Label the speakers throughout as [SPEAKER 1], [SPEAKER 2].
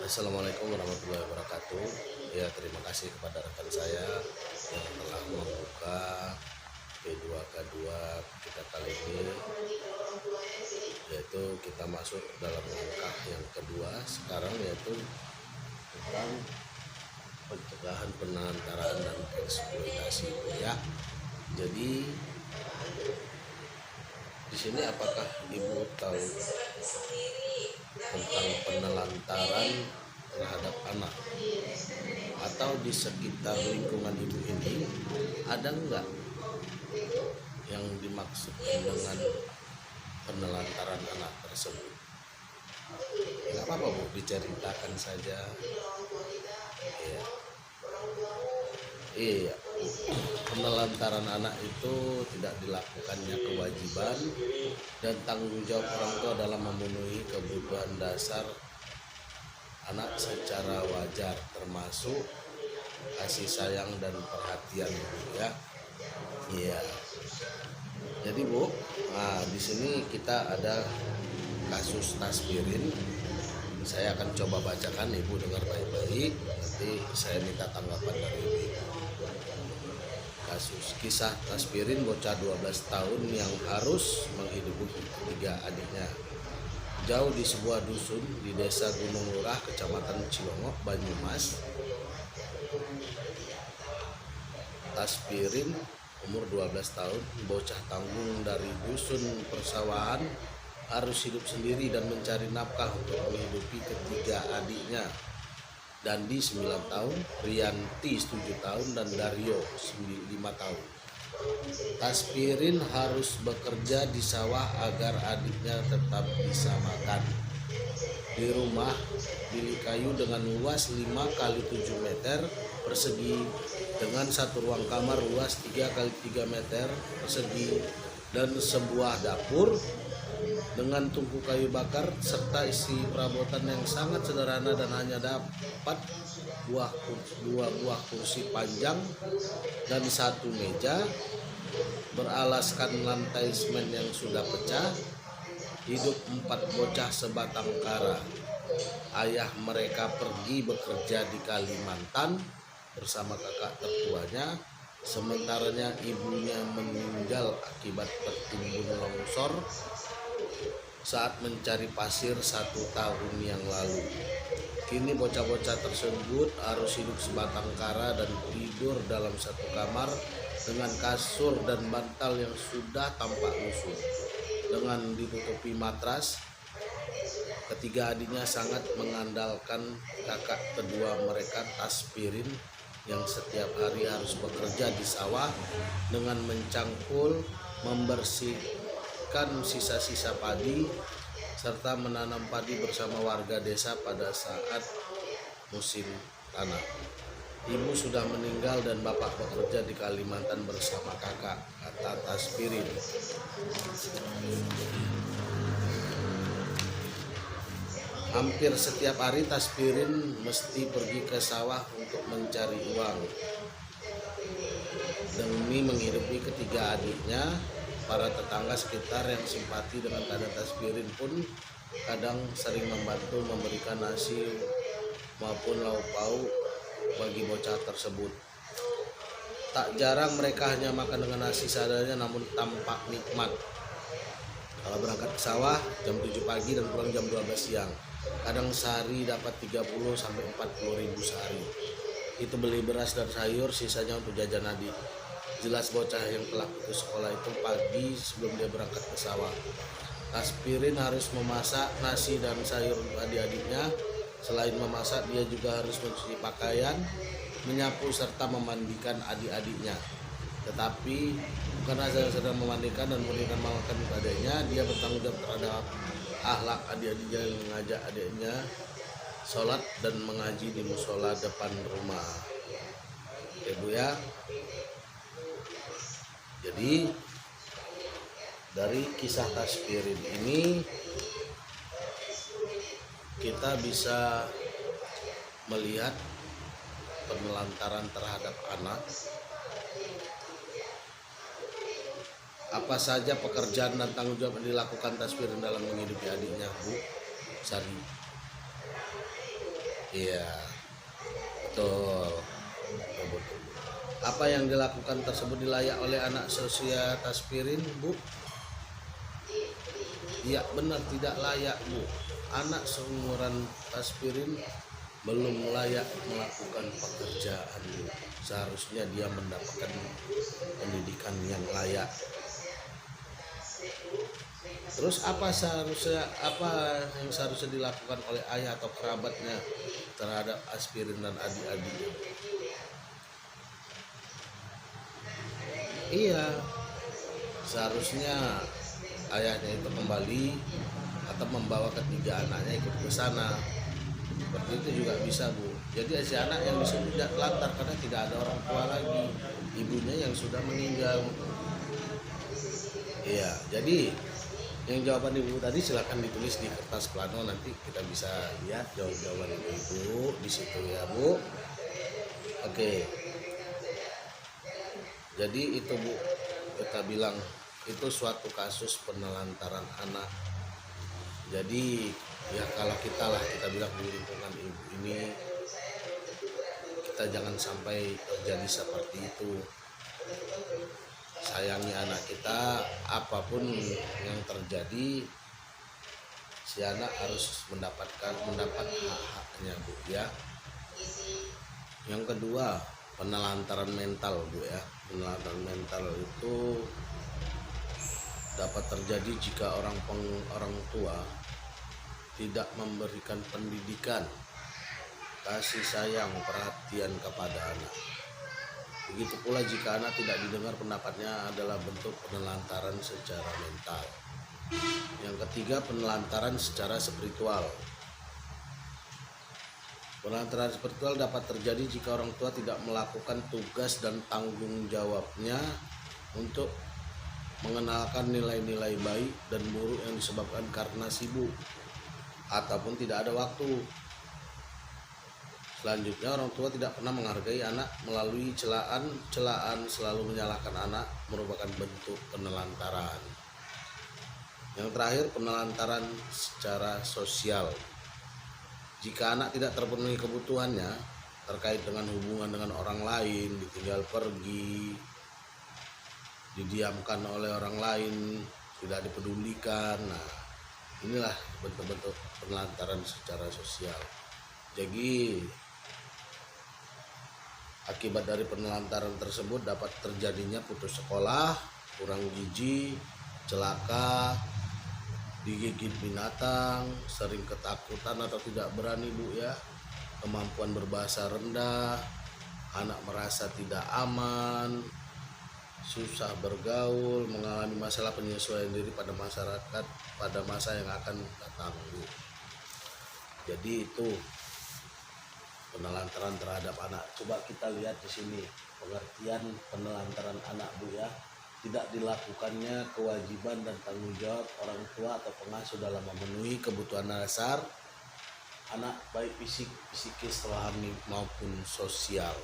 [SPEAKER 1] Assalamualaikum warahmatullahi wabarakatuh. Ya, terima kasih kepada rekan saya yang telah membuka P2K2 kita kali ini, yaitu kita masuk dalam langkah yang kedua sekarang, yaitu tentang pencegahan penelantaran dan eksploitasi ya. Jadi di sini apakah Ibu tahu tentang penelantaran terhadap anak, atau di sekitar lingkungan Ibu ini ada enggak yang dimaksudkan dengan penelantaran anak tersebut? Enggak apa-apa Bu, diceritakan saja. Iya. Iya, penelantaran anak itu tidak dilakukannya kewajiban dan tanggung jawab orang tua dalam memenuhi kebutuhan dasar anak secara wajar, termasuk kasih sayang dan perhatian ya. Iya. Jadi Bu, di sini kita ada kasus Tasbirin. Saya akan coba bacakan, Ibu dengar baik-baik, nanti saya minta tanggapan dari Ibu. Kasus kisah Tasbirin, bocah 12 tahun yang harus menghidupi ketiga adiknya. Jauh di sebuah dusun di desa Gunung Lurah, kecamatan Cilongok, Banyumas. Tasbirin umur 12 tahun, bocah tanggung dari dusun persawahan, harus hidup sendiri dan mencari nafkah untuk menghidupi ketiga adiknya. Dandi 9 tahun, Rianti 7 tahun, dan Dario 5 tahun. Tasbirin harus bekerja di sawah agar adiknya tetap bisa makan. Di rumah bilik kayu dengan luas 5 kali 7 meter persegi dengan satu ruang kamar luas 3 kali 3 meter persegi dan sebuah dapur dengan tungku kayu bakar serta isi perabotan yang sangat sederhana, dan hanya dapat dua buah kursi panjang dan satu meja beralaskan lantai semen yang sudah pecah. Hidup 4 bocah sebatang kara. Ayah mereka pergi bekerja di Kalimantan bersama kakak tertuanya, sementaranya ibunya meninggal akibat tertimbun longsor saat mencari pasir 1 tahun yang lalu. Kini bocah-bocah tersebut harus hidup sebatang kara dan tidur dalam satu kamar dengan kasur dan bantal yang sudah tampak lusuh. Dengan ditutupi matras, ketiga adiknya sangat mengandalkan kakak kedua mereka, Tasbirin, yang setiap hari harus bekerja di sawah dengan mencangkul, membersihkan sisa-sisa padi, serta menanam padi bersama warga desa pada saat musim tanam. Ibu sudah meninggal dan bapak bekerja di Kalimantan bersama kakak, kata Tasbirin. Hampir setiap hari Tasbirin mesti pergi ke sawah untuk mencari uang demi menghidupi ketiga adiknya. Para tetangga sekitar yang simpati dengan keadaan Tasbirin pun kadang sering membantu memberikan nasi maupun lauk pauk bagi bocah tersebut. Tak jarang mereka hanya makan dengan nasi seadanya, namun tampak nikmat. Kalau berangkat ke sawah jam 7 pagi dan pulang jam 12 siang. Kadang sehari dapat 30 sampai 40 ribu sehari. Itu beli beras dan sayur, sisanya untuk jajan adik. Jelas bocah yang telah putus sekolah itu pagi sebelum dia berangkat ke sawah. Tasbirin harus memasak nasi dan sayur untuk adik-adiknya. Selain memasak, dia juga harus mencuci pakaian, menyapu, serta memandikan adik-adiknya. Tetapi bukan saja sedang memandikan dan memberikan makan untuk adiknya, dia bertanggung jawab terhadap akhlak adik-adiknya, yang mengajak adiknya sholat dan mengaji di musola depan rumah. Ibu ya. Jadi dari kisah Tasbirin ini kita bisa melihat penelantaran terhadap anak. Apa saja pekerjaan dan tanggung jawab yang dilakukan Tasbirin dalam menghidupi adiknya, Bu Sari? Iya, betul. Betul, betul. Apa yang dilakukan tersebut dilayak oleh anak seusia Taspirin, Bu? Iya, benar, tidak layak, Bu. Anak seumuran Taspirin belum layak melakukan pekerjaan, Bu. Seharusnya dia mendapatkan pendidikan yang layak. Terus apa yang seharusnya dilakukan oleh ayah atau kerabatnya terhadap Aspirin dan adik-adiknya? Iya, seharusnya ayahnya itu kembali atau membawa ketiga anaknya ikut ke sana. Seperti itu juga bisa, Bu. Jadi si anak yang disuruh tidak telantar karena tidak ada orang tua lagi, ibunya yang sudah meninggal. Iya, jadi yang jawaban ibu tadi silakan ditulis di kertas plano, nanti kita bisa lihat jawaban ibu di situ ya, Bu. Oke. Jadi itu, Bu, kita bilang itu suatu kasus penelantaran anak. Jadi ya kalau kita bilang di lingkungan ibu ini, kita jangan sampai terjadi seperti itu. Sayangi anak kita, apapun yang terjadi, si anak harus mendapat hak-haknya, Bu ya. Yang kedua, penelantaran mental, Bu ya. Penelantaran mental itu dapat terjadi jika orang tua tidak memberikan pendidikan, kasih sayang, perhatian kepada anak. Begitu pula jika anak tidak didengar pendapatnya adalah bentuk penelantaran secara mental. Yang ketiga, penelantaran secara spiritual. Penelantaran spiritual dapat terjadi jika orang tua tidak melakukan tugas dan tanggung jawabnya untuk mengenalkan nilai-nilai baik dan buruk yang disebabkan karena sibuk ataupun tidak ada waktu. Selanjutnya, orang tua tidak pernah menghargai anak melalui celaan selalu menyalahkan anak merupakan bentuk penelantaran. Yang terakhir, penelantaran secara sosial. Jika anak tidak terpenuhi kebutuhannya terkait dengan hubungan dengan orang lain, ditinggal pergi, didiamkan oleh orang lain, tidak dipedulikan, nah inilah bentuk-bentuk penelantaran secara sosial. Jadi akibat dari penelantaran tersebut dapat terjadinya putus sekolah, kurang gizi, celaka, digigit binatang, sering ketakutan atau tidak berani, Bu ya, kemampuan berbahasa rendah, anak merasa tidak aman, susah bergaul, mengalami masalah penyesuaian diri pada masyarakat pada masa yang akan datang, Bu. Jadi itu penelantaran terhadap anak. Coba kita lihat di sini pengertian penelantaran anak, Bu ya. Tidak dilakukannya kewajiban dan tanggung jawab orang tua atau pengasuh dalam memenuhi kebutuhan dasar anak baik fisik, psikis, rohani maupun sosial.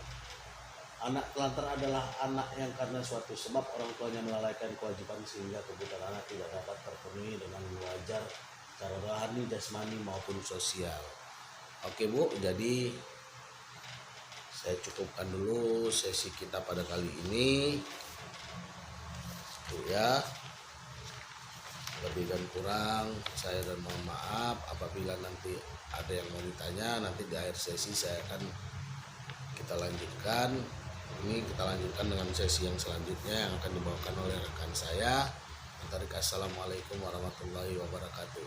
[SPEAKER 1] Anak telantar adalah anak yang karena suatu sebab orang tuanya melalaikan kewajiban sehingga kebutuhan anak tidak dapat terpenuhi dengan wajar secara rohani, jasmani maupun sosial. Oke, Bu, jadi saya cukupkan dulu sesi kita pada kali ini. Ya, lebih dan kurang saya dan mohon maaf apabila nanti ada yang mau ditanya, nanti di akhir sesi kita lanjutkan. Ini kita lanjutkan dengan sesi yang selanjutnya yang akan dibawakan oleh rekan saya. Assalamualaikum warahmatullahi wabarakatuh.